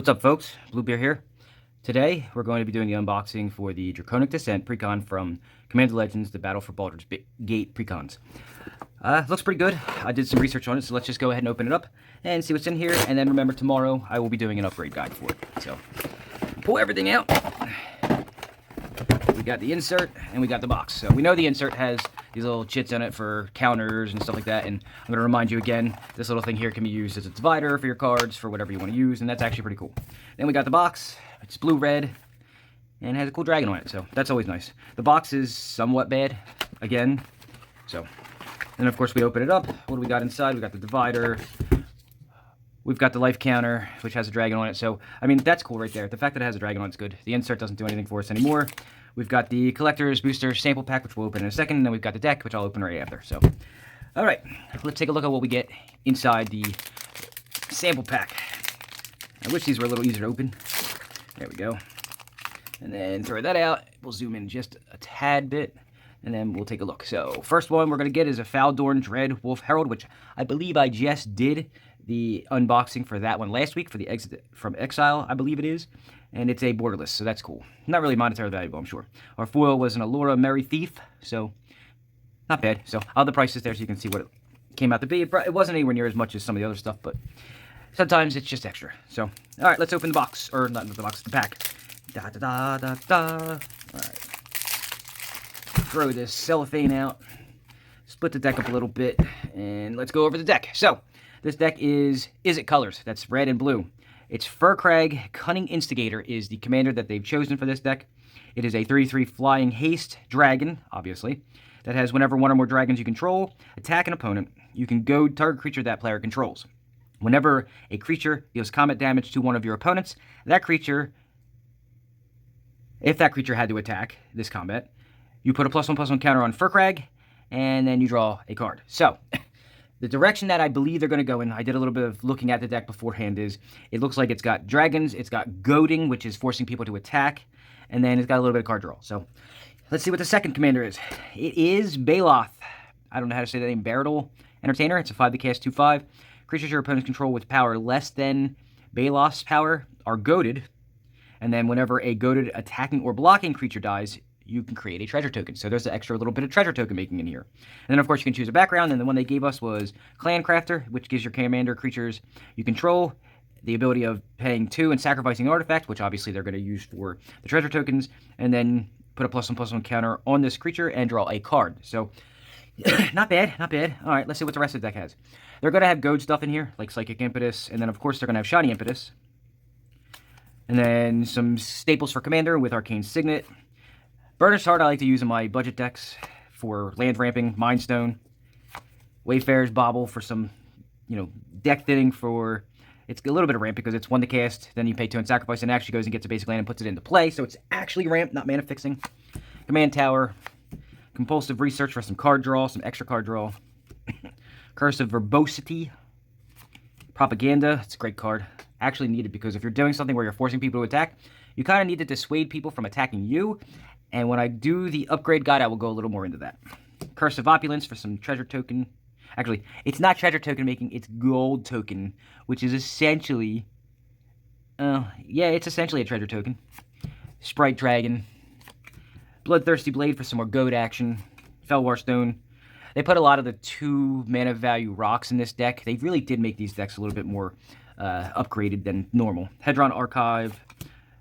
What's up, folks? Bluebeer here. Today, we're going to be doing the unboxing for the Draconic Dissent precon from Commander Legends, the Battle for Baldur's Gate precons. Looks pretty good. I did some research on it, so let's just go ahead and open it up and see what's in here. And then remember, tomorrow, I will be doing an upgrade guide for it. So, pull everything out. We got the insert, and we got the box. So, we know the insert has these little chits in it for counters and stuff like that. And I'm going to remind you again, this little thing here can be used as a divider for your cards, for whatever you want to use, and that's actually pretty cool. Then we got the box. It's blue-red, and it has a cool dragon on it, so that's always nice. The box is somewhat bad, again, so. And of course, we open it up. What do we got inside? We got the divider. We've got the life counter, which has a dragon on it, so, I mean, that's cool right there. The fact that it has a dragon on it's good. The insert doesn't do anything for us anymore. We've got the collector's booster sample pack, which we'll open in a second, and then we've got the deck, which I'll open right after, so. All right, let's take a look at what we get inside the sample pack. I wish these were a little easier to open. There we go. And then throw that out. We'll zoom in just a tad bit, and then we'll take a look. So, first one we're going to get is a Baldur Dread Wolf Herald, which I believe I just did the unboxing for that one last week, for the Exit from Exile, I believe it is. And it's a borderless, so that's cool. Not really monetary valuable, I'm sure. Our foil was an Allura Merry Thief, so not bad. So, I'll have the prices there so you can see what it came out to be. It wasn't anywhere near as much as some of the other stuff, but sometimes it's just extra. So, all right, let's open the box. Or, not the box, the pack. All right. Throw this cellophane out. Split the deck up a little bit. And let's go over the deck. So, this deck is It Colors. That's red and blue. It's Furkrag Cunning Instigator is the commander that they've chosen for this deck. It is a 3/3 Flying Haste Dragon, obviously, that has whenever one or more dragons you control attack an opponent, you can goad target creature that player controls. Whenever a creature deals combat damage to one of your opponents, that creature, if that creature had to attack this combat, you put a +1/+1 counter on Furkrag, and then you draw a card. So, the direction that I believe they're going to go in, I did a little bit of looking at the deck beforehand, is it looks like it's got dragons, it's got goading, which is forcing people to attack, and then it's got a little bit of card draw. So, let's see what the second commander is. It is Baloth. I don't know how to say that name. Baradol Entertainer. It's a 5 to cast 2/5. Creatures your opponents control with power less than Baloth's power are goaded, and then whenever a goaded attacking or blocking creature dies, you can create a treasure token. So there's an extra little bit of treasure token making in here. And then, of course, you can choose a background, and the one they gave us was Clan Crafter, which gives your commander creatures you control the ability of paying 2 and sacrificing an artifact, which obviously they're going to use for the treasure tokens, and then put a +1/+1 counter on this creature and draw a card. So, not bad, not bad. All right, let's see what the rest of the deck has. They're going to have goad stuff in here, like Psychic Impetus, and then, of course, they're going to have Shiny Impetus. And then some staples for Commander with Arcane Signet. Burnished Heart I like to use in my budget decks for land ramping, Mind Stone. Wayfarer's Bauble for some, deck thinning for... It's a little bit of ramp because it's 1 to cast, then you pay 2 and sacrifice, and it actually goes and gets a basic land and puts it into play, so it's actually ramp, not mana fixing. Command Tower. Compulsive Research for some card draw, some extra card draw. Curse of Verbosity. Propaganda. It's a great card. Actually needed because if you're doing something where you're forcing people to attack, you kind of need to dissuade people from attacking you. And when I do the upgrade guide, I will go a little more into that. Curse of Opulence for some treasure token. Actually, it's not treasure token making, it's gold token, which is essentially... it's essentially a treasure token. Sprite Dragon. Bloodthirsty Blade for some more goad action. Felwar Stone. They put a lot of the 2 mana value rocks in this deck. They really did make these decks a little bit more upgraded than normal. Hedron Archive.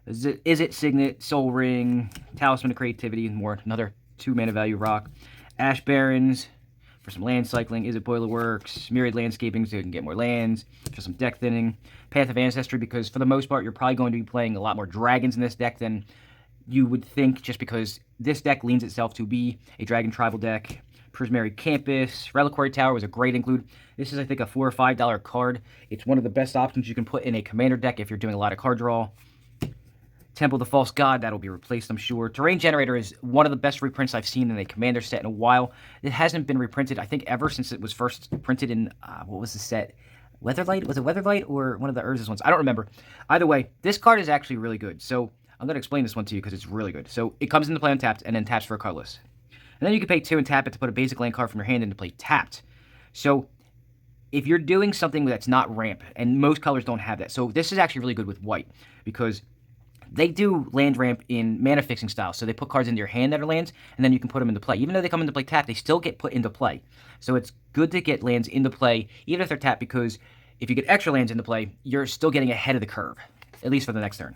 Is it Signet, Soul Ring, Talisman of Creativity, and more. Another 2 mana value rock. Ash Barrens for some land cycling. Is it Boilerworks? Myriad Landscaping so you can get more lands. For some deck thinning. Path of Ancestry because for the most part you're probably going to be playing a lot more dragons in this deck than you would think, just because this deck leans itself to be a dragon tribal deck. Prismary Campus. Reliquary Tower was a great include. This is, I think, a $4 or $5 card. It's one of the best options you can put in a commander deck if you're doing a lot of card draw. Temple of the False God, that'll be replaced, I'm sure. Terrain Generator is one of the best reprints I've seen in a commander set in a while. It hasn't been reprinted, I think, ever since it was first printed in, what was the set? Weatherlight? Was it Weatherlight or one of the Urza's ones? I don't remember. Either way, this card is actually really good. So, I'm going to explain this one to you because it's really good. So, it comes into play untapped and then taps for a colorless. And then you can pay 2 and tap it to put a basic land card from your hand into play tapped. So, if you're doing something that's not ramp, and most colors don't have that, so this is actually really good with white, because they do land ramp in mana fixing style. So they put cards into your hand that are lands, and then you can put them into play. Even though they come into play tapped, they still get put into play. So it's good to get lands into play, even if they're tapped, because if you get extra lands into play, you're still getting ahead of the curve, at least for the next turn.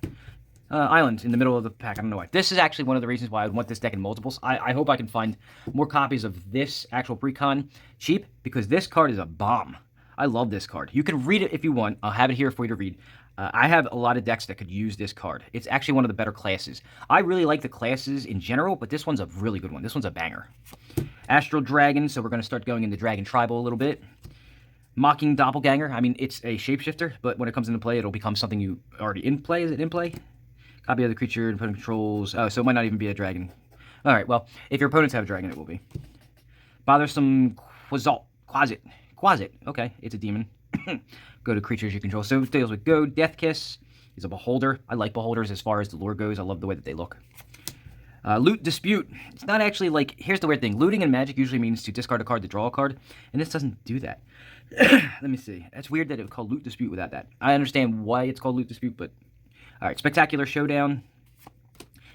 Island in the middle of the pack. I don't know why. This is actually one of the reasons why I would want this deck in multiples. I hope I can find more copies of this actual precon cheap, because this card is a bomb. I love this card. You can read it if you want. I'll have it here for you to read. I have a lot of decks that could use this card. It's actually one of the better classes. I really like the classes in general, but this one's a really good one. This one's a banger. Astral Dragon, so we're going to start going into Dragon Tribal a little bit. Mocking Doppelganger. I mean, it's a shapeshifter, but when it comes into play, it'll become something you already in play. Is it in play? Copy of the creature and opponent controls. Oh, so it might not even be a dragon. Alright, well, if your opponents have a dragon, it will be. Bothersome Quasit. Okay, it's a demon. Go to creatures you control. So it deals with Goad. Death Kiss is a beholder. I like beholders as far as the lore goes. I love the way that they look. Loot Dispute. It's not actually like... Here's the weird thing. Looting in Magic usually means to discard a card to draw a card, and this doesn't do that. Let me see. It's weird that it was called Loot Dispute without that. I understand why it's called Loot Dispute, but... Alright, Spectacular Showdown.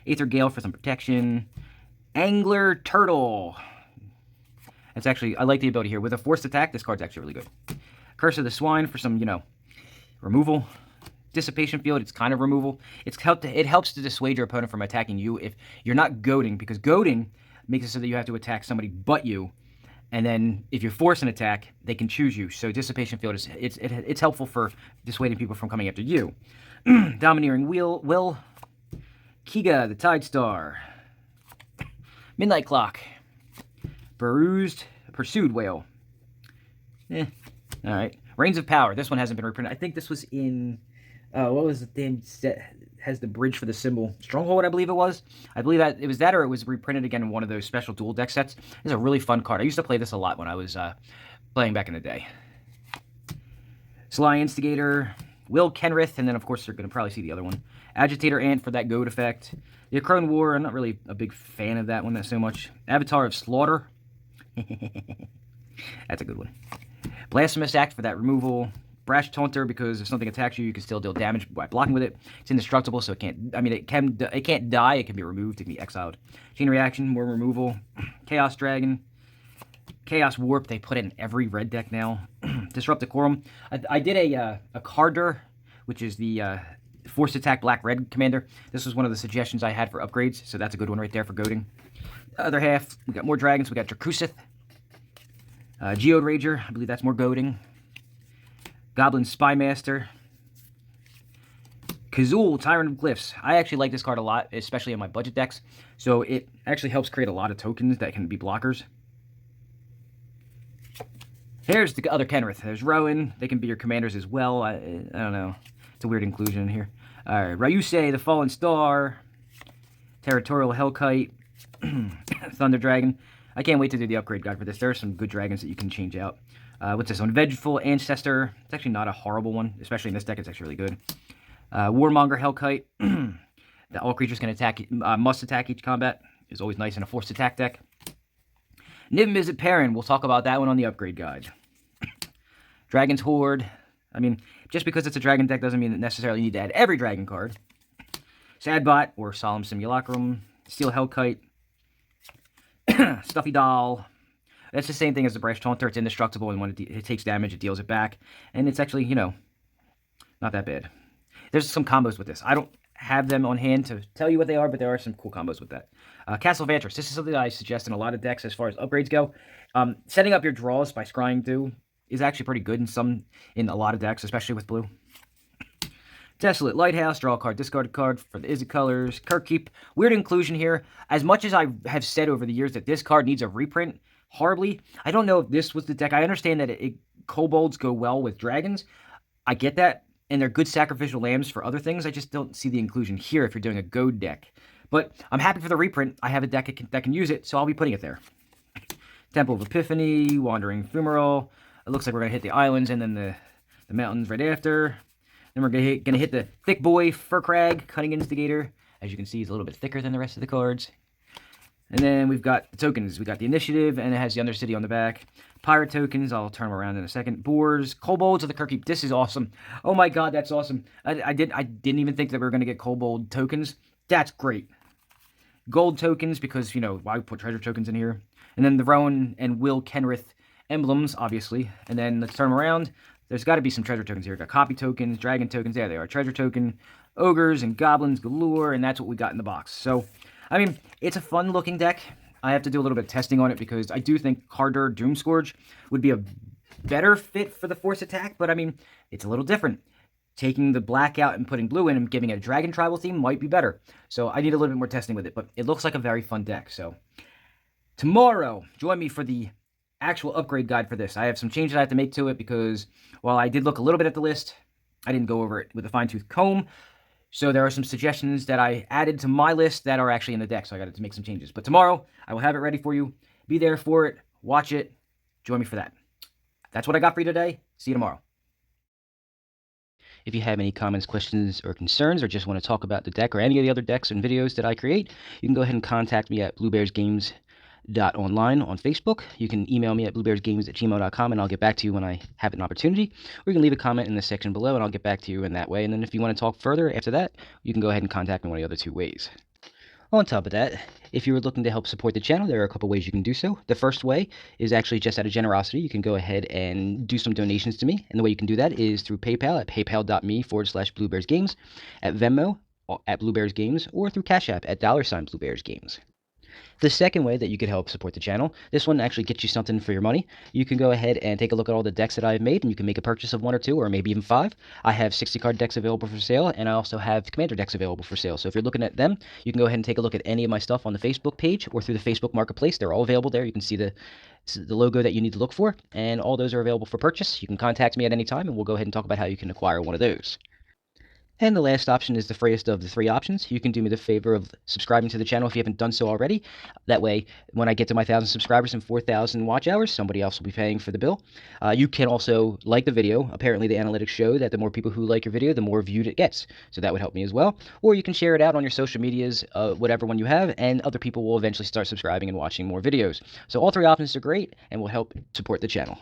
Aether Gale for some protection. Angler Turtle. It's actually, I like the ability here. With a forced attack, this card's actually really good. Curse of the Swine for some, removal. Dissipation Field, it's kind of removal. It helps to dissuade your opponent from attacking you if you're not goading, because goading makes it so that you have to attack somebody but you. And then if you force an attack, they can choose you. So Dissipation Field, it's helpful for dissuading people from coming after you. Domineering Will. Kiga, the Tide Star. Midnight Clock. Pursued Whale. Alright. Reigns of Power. This one hasn't been reprinted. I think this was in... what was the damn set? Has the bridge for the symbol. Stronghold, I believe it was. I believe that it was that, or it was reprinted again in one of those special dual deck sets. It's a really fun card. I used to play this a lot when I was playing back in the day. Sly Instigator. Will Kenrith, and then, of course, you're going to probably see the other one. Agitator Ant for that goad effect. The Crone War, I'm not really a big fan of that one so much. Avatar of Slaughter. That's a good one. Blasphemous Act for that removal. Brash Taunter, because if something attacks you, you can still deal damage by blocking with it. It's indestructible, so it can't... I mean, it can't die. It can be removed. It can be exiled. Chain Reaction, more removal. Chaos Dragon. Chaos Warp, they put it in every red deck now. Disrupt Decorum. I did a Carder, which is the Force Attack Black-Red commander. This was one of the suggestions I had for upgrades, so that's a good one right there for goading. The other half, we got more dragons. We got Drakusith. Geode Rager, I believe that's more goading. Goblin Spymaster. Kazul, Tyrant of Glyphs. I actually like this card a lot, especially in my budget decks. So it actually helps create a lot of tokens that can be blockers. Here's the other Kenrith. There's Rowan. They can be your commanders as well. I don't know. It's a weird inclusion in here. Alright, Ryusei, the Fallen Star. Territorial Hellkite. Thunder Dragon. I can't wait to do the upgrade guide for this. There are some good dragons that you can change out. What's this one? Vengeful Ancestor. It's actually not a horrible one, especially in this deck. It's actually really good. Warmonger Hellkite. That all creatures can attack, must attack each combat. Is always nice in a forced attack deck. Niv-Mizzet Perrin. We'll talk about that one on the upgrade guide. Dragon's Horde. I mean, just because it's a dragon deck doesn't mean that necessarily you need to add every dragon card. Sadbot or Solemn Simulacrum. Steel Hellkite. Stuffy Doll. That's the same thing as the Brash Taunter. It's indestructible, and when it takes damage, it deals it back. And it's actually, not that bad. There's some combos with this. I don't have them on hand to tell you what they are, but there are some cool combos with that. Castle Vantress. This is something that I suggest in a lot of decks as far as upgrades go. Setting up your draws by scrying through is actually pretty good in a lot of decks, especially with blue. Desolate Lighthouse, draw a card, discard a card for the Izzet colors. Kirkkeep, weird inclusion here. As much as I have said over the years that this card needs a reprint, horribly, I don't know if this was the deck. I understand that kobolds go well with dragons. I get that, and they're good sacrificial lambs for other things. I just don't see the inclusion here if you're doing a goad deck. But I'm happy for the reprint. I have a deck that can use it, so I'll be putting it there. Temple of Epiphany, Wandering Fumarole. It looks like we're going to hit the islands and then the mountains right after. Then we're going to hit the Thick Boy, Fur Crag, Cunning Instigator. As you can see, he's a little bit thicker than the rest of the cards. And then we've got the tokens. We got the initiative, and it has the Undercity on the back. Pirate tokens, I'll turn them around in a second. Boars, kobolds of the Kirkkeep. This is awesome. Oh my god, that's awesome. I didn't even think that we were going to get kobold tokens. That's great. Gold tokens, because, you know, why put treasure tokens in here? And then the Rowan and Will Kenrith emblems, obviously. And then let's turn them around. There's got to be some treasure tokens here. We've got copy tokens, dragon tokens. There they are. Treasure token, ogres and goblins galore, and that's what we got in the box. So, I mean, it's a fun-looking deck. I have to do a little bit of testing on it because I do think Baldur Doomscourge would be a better fit for the force attack, but I mean, it's a little different. Taking the black out and putting blue in and giving it a dragon tribal theme might be better. So I need a little bit more testing with it, but it looks like a very fun deck. So tomorrow, join me for the actual upgrade guide for this. I have some changes I have to make to it because while I did look a little bit at the list, I didn't go over it with a fine-tooth comb. So there are some suggestions that I added to my list that are actually in the deck, so I got to make some changes. But tomorrow, I will have it ready for you. Be there for it. Watch it. Join me for that. That's what I got for you today. See you tomorrow. If you have any comments, questions, or concerns, or just want to talk about the deck or any of the other decks and videos that I create, you can go ahead and contact me at bluebearsgames.online on Facebook. You can email me at bluebearsgames@gmail.com, and I'll get back to you when I have an opportunity. Or you can leave a comment in the section below, and I'll get back to you in that way. And then if you want to talk further after that, you can go ahead and contact me one of the other two ways. On top of that, if you're looking to help support the channel, there are a couple ways you can do so. The first way is actually just out of generosity. You can go ahead and do some donations to me. And the way you can do that is through PayPal at paypal.me/BlueBearsGames, at Venmo at BlueBearsGames, or through Cash App at $BlueBearsGames. The second way that you could help support the channel, this one actually gets you something for your money. You can go ahead and take a look at all the decks that I've made, and you can make a purchase of 1 or 2, or maybe even 5. I have 60-card decks available for sale, and I also have Commander decks available for sale. So if you're looking at them, you can go ahead and take a look at any of my stuff on the Facebook page or through the Facebook Marketplace. They're all available there. You can see the logo that you need to look for, and all those are available for purchase. You can contact me at any time, and we'll go ahead and talk about how you can acquire one of those. And the last option is the freest of the 3 options. You can do me the favor of subscribing to the channel if you haven't done so already. That way, when I get to my 1,000 subscribers and 4,000 watch hours, somebody else will be paying for the bill. You can also like the video. Apparently, the analytics show that the more people who like your video, the more viewed it gets. So that would help me as well. Or you can share it out on your social medias, whatever one you have, and other people will eventually start subscribing and watching more videos. So all 3 options are great and will help support the channel.